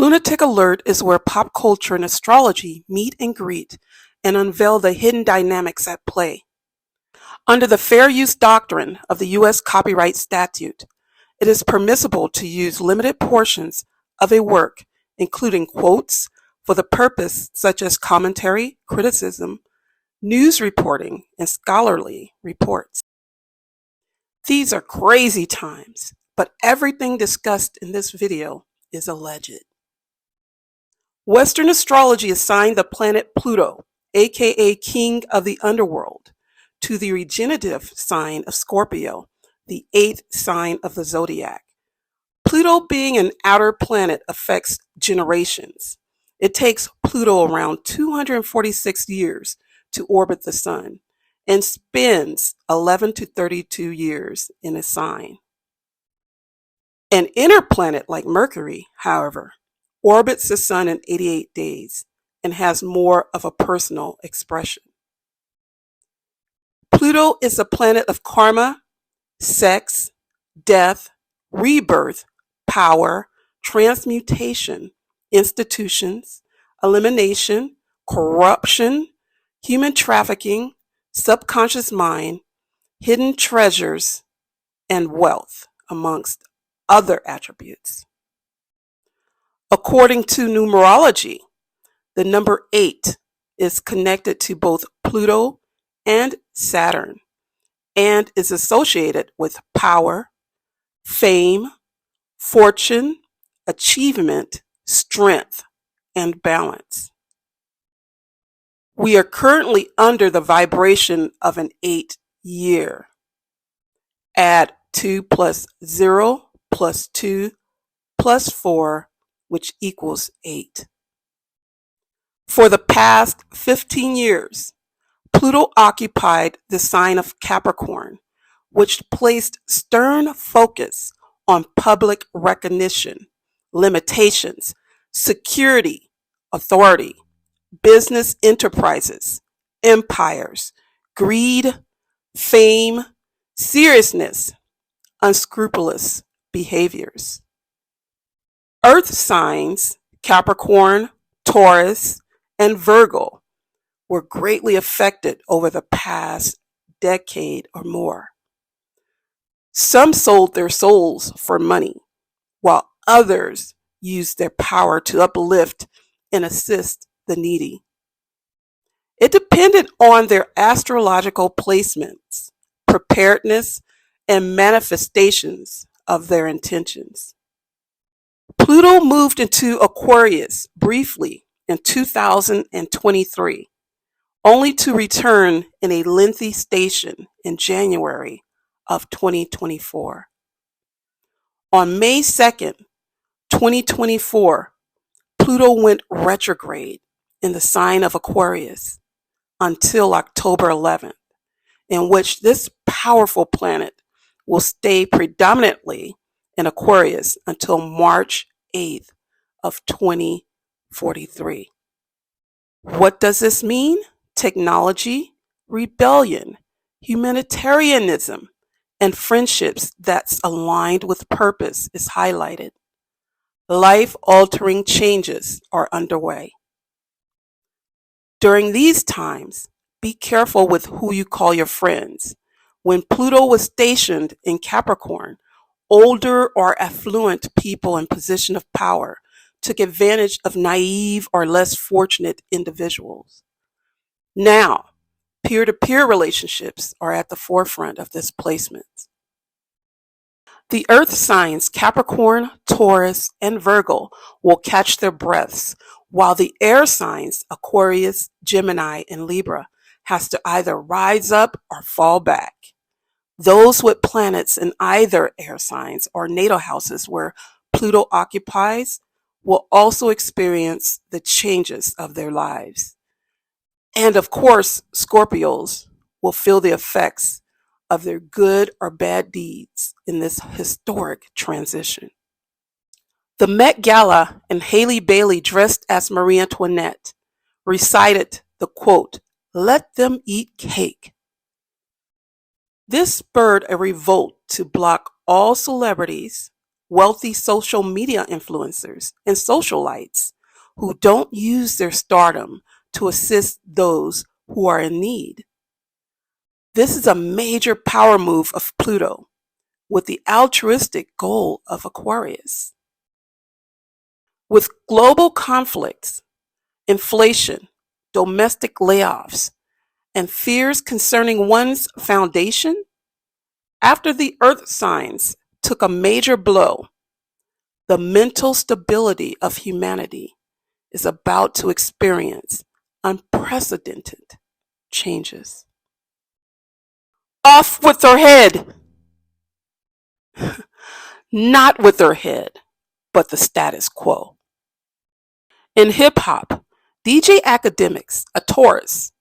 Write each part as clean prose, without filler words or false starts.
Lunatic Alert is where pop culture and astrology meet and greet and unveil the hidden dynamics at play. Under the fair use doctrine of the U.S. copyright statute, it is permissible to use limited portions of a work, including quotes, for the purpose such as commentary, criticism, news reporting, and scholarly reports. These are crazy times, but everything discussed in this video is alleged. Western astrology assigned the planet Pluto, aka King of the Underworld, to the regenerative sign of Scorpio, the 8th sign of the zodiac. Pluto, being an outer planet, affects generations. It takes Pluto around 246 years to orbit the sun and spends 11 to 32 years in a sign. An inner planet like Mercury, however, orbits the sun in 88 days and has more of a personal expression. Pluto is a planet of karma, sex, death, rebirth, power, transmutation, institutions, elimination, corruption, human trafficking, subconscious mind, hidden treasures, and wealth, amongst other attributes. According to numerology, the number 8 is connected to both Pluto and Saturn and is associated with power, fame, fortune, achievement, strength, and balance. We are currently under the vibration of an 8 year. Add 2 plus 0 plus 2 plus 4, which equals 8. For the past 15 years, Pluto occupied the sign of Capricorn, which placed stern focus on public recognition, limitations, security, authority, business enterprises, empires, greed, fame, seriousness, unscrupulous behaviors. Earth signs, Capricorn, Taurus, and Virgo, were greatly affected over the past decade or more. Some sold their souls for money, while others used their power to uplift and assist the needy. It depended on their astrological placements, preparedness, and manifestations of their intentions. Pluto moved into Aquarius briefly in 2023, only to return in a lengthy station in January of 2024. On May 2nd, 2024, Pluto went retrograde in the sign of Aquarius until October 11th, in which this powerful planet will stay predominantly in Aquarius until March 8th of 2043. What does this mean? Technology, rebellion, humanitarianism, and friendships that's aligned with purpose is highlighted. Life-altering changes are underway. During these times, be careful with who you call your friends. When Pluto was stationed in Capricorn, older or affluent people in position of power took advantage of naive or less fortunate individuals. Now, peer-to-peer relationships are at the forefront of this placement. The earth signs Capricorn, Taurus, and Virgo will catch their breaths, while the air signs Aquarius, Gemini, and Libra has to either rise up or fall back. Those with planets in either air signs or natal houses where Pluto occupies will also experience the changes of their lives. And of course, Scorpios will feel the effects of their good or bad deeds in this historic transition. The Met Gala and Hailey Bailey, dressed as Marie Antoinette, recited the quote, "Let them eat cake." This spurred a revolt to block all celebrities, wealthy social media influencers, and socialites who don't use their stardom to assist those who are in need. This is a major power move of Pluto with the altruistic goal of Aquarius. With global conflicts, inflation, domestic layoffs, and fears concerning one's foundation, after the earth signs took a major blow, the mental stability of humanity is about to experience unprecedented changes. Off with her head! Not with her head, but the status quo. In hip hop, DJ Akademiks, a Taurus,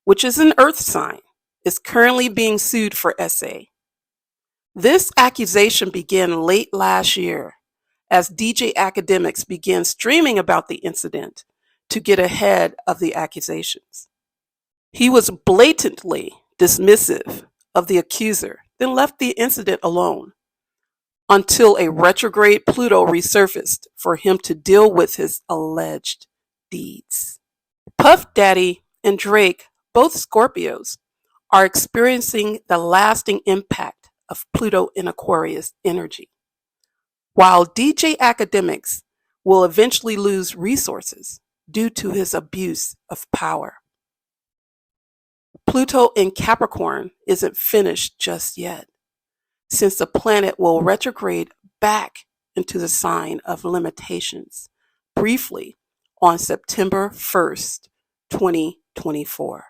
which is an earth sign, is currently being sued for SA. This accusation began late last year as DJ Akademiks began streaming about the incident to get ahead of the accusations. He was blatantly dismissive of the accuser, then left the incident alone until a retrograde Pluto resurfaced for him to deal with his alleged deeds. Puff Daddy and Drake, both Scorpios, are experiencing the lasting impact of Pluto in Aquarius energy, while DJ Akademiks will eventually lose resources due to his abuse of power. Pluto in Capricorn isn't finished just yet, since the planet will retrograde back into the sign of limitations briefly on September 1st, 2024.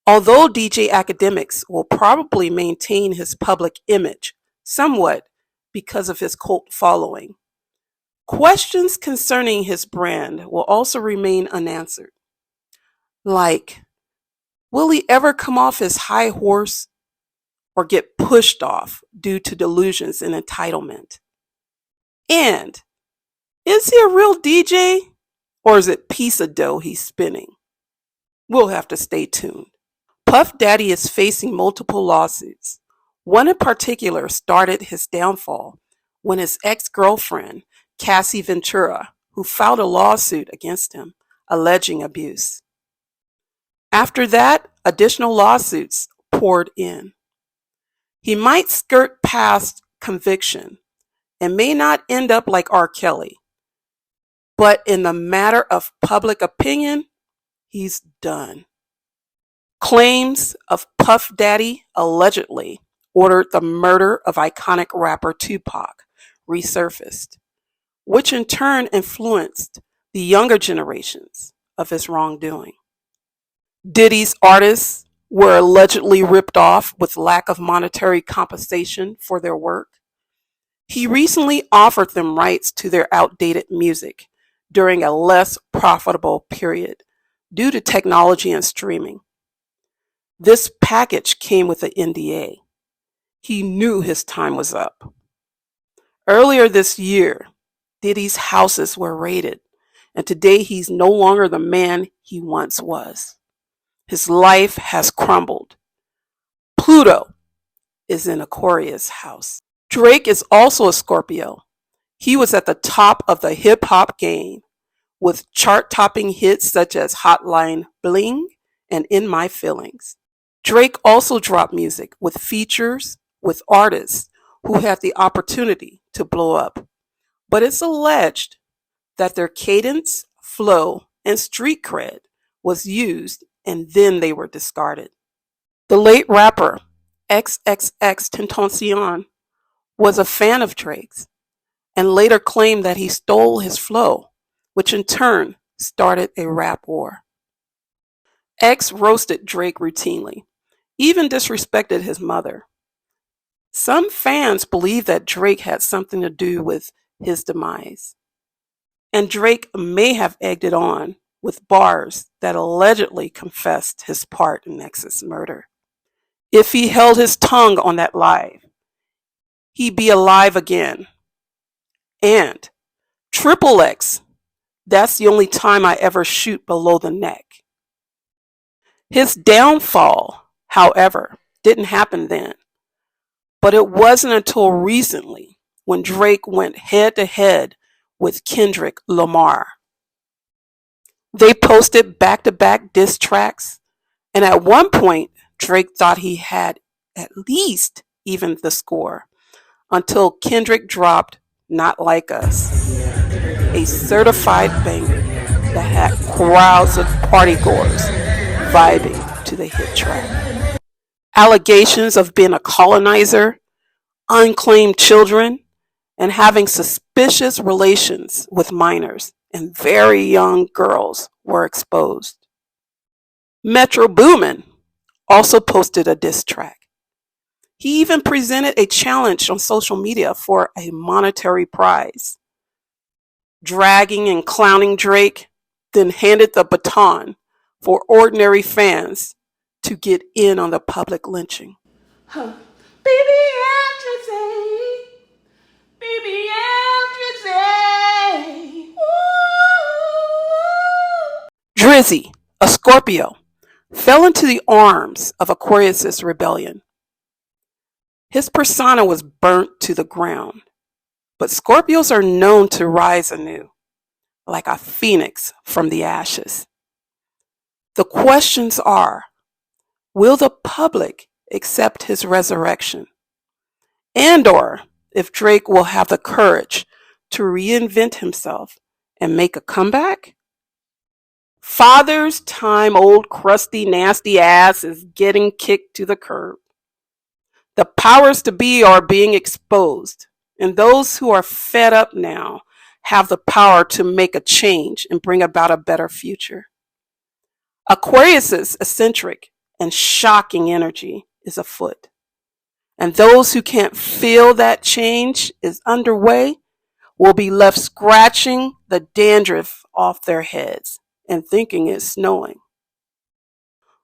Although DJ Akademiks will probably maintain his public image somewhat because of his cult following, questions concerning his brand will also remain unanswered. Like, will he ever come off his high horse or get pushed off due to delusions and entitlement? And is he a real DJ or is it piece of dough he's spinning? We'll have to stay tuned. Puff Daddy is facing multiple lawsuits. One in particular started his downfall when his ex-girlfriend, Cassie Ventura, who filed a lawsuit against him, alleging abuse. After that, additional lawsuits poured in. He might skirt past conviction and may not end up like R. Kelly, but in the matter of public opinion, he's done. Claims of Puff Daddy allegedly ordered the murder of iconic rapper Tupac resurfaced, which in turn influenced the younger generations of his wrongdoing. Diddy's artists were allegedly ripped off with lack of monetary compensation for their work. He recently offered them rights to their outdated music during a less profitable period due to technology and streaming. This package came with an NDA. He knew his time was up. Earlier this year, Diddy's houses were raided, and today he's no longer the man he once was. His life has crumbled. Pluto is in Aquarius' house. Drake is also a Scorpio. He was at the top of the hip-hop game with chart-topping hits such as Hotline Bling and In My Feelings. Drake also dropped music with features with artists who had the opportunity to blow up, but it's alleged that their cadence, flow, and street cred was used and then they were discarded. The late rapper XXXTentacion was a fan of Drake's and later claimed that he stole his flow, which in turn started a rap war. X roasted Drake routinely, even disrespected his mother. Some fans believe that Drake had something to do with his demise, and Drake may have egged it on with bars that allegedly confessed his part in X's murder. If he held his tongue on that live, he'd be alive again. And Triple X, that's the only time I ever shoot below the neck. His downfall, however, didn't happen then, but it wasn't until recently when Drake went head to head with Kendrick Lamar. They posted back-to-back diss tracks, and at one point, Drake thought he had at least even the score until Kendrick dropped Not Like Us, a certified banger that had crowds of partygoers vibing to the hit track. Allegations of being a colonizer, unclaimed children, and having suspicious relations with minors and very young girls were exposed. Metro Boomin also posted a diss track. He even presented a challenge on social media for a monetary prize. Dragging and clowning Drake, then handed the baton for ordinary fans to get in on the public lynching. Huh. Baby, baby, Drizzy, a Scorpio, fell into the arms of Aquarius' rebellion. His persona was burnt to the ground, but Scorpios are known to rise anew, like a phoenix from the ashes. The questions are, will the public accept his resurrection? And/or if Drake will have the courage to reinvent himself and make a comeback? Father's time old crusty nasty ass is getting kicked to the curb. The powers to be are being exposed, and those who are fed up now have the power to make a change and bring about a better future. Aquarius's eccentric and shocking energy is afoot, and those who can't feel that change is underway will be left scratching the dandruff off their heads and thinking it's snowing.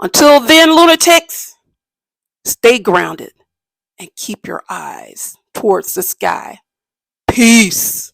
Until then, lunatics, stay grounded and keep your eyes towards the sky. Peace.